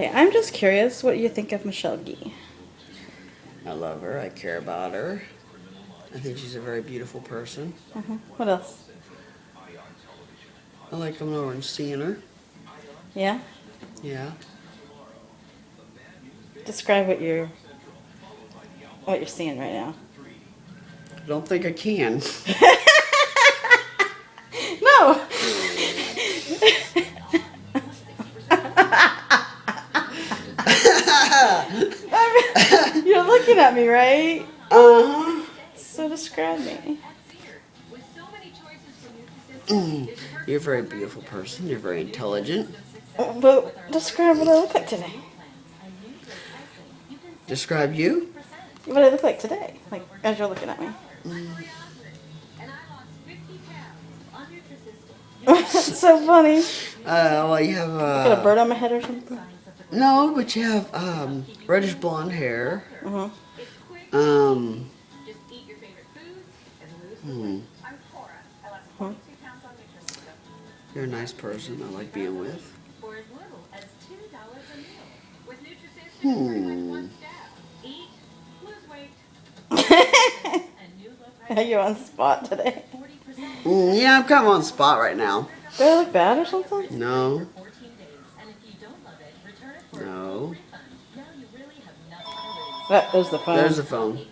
Okay, I'm just curious what you think of Michelle Gee. I love her. I care about her. I think she's a very beautiful person. What else? I like coming over and seeing her. Yeah? Yeah. Describe what you're seeing right now. I don't think I can. No! You're looking at me, right? Uh-huh. So describe me. You're a very beautiful person. You're very intelligent. But describe what I look like today. Describe you? What I look like today, like as you're looking at me. It's so funny. Well, you have Got a bird on my head or something. no, but you have reddish blonde hair. Uh-huh. Um, You're a nice person. I like being with. Are you on spot today? Yeah, I'm kind of on the spot right now. Do I look bad or something? No. No. There's the phone. There's the phone.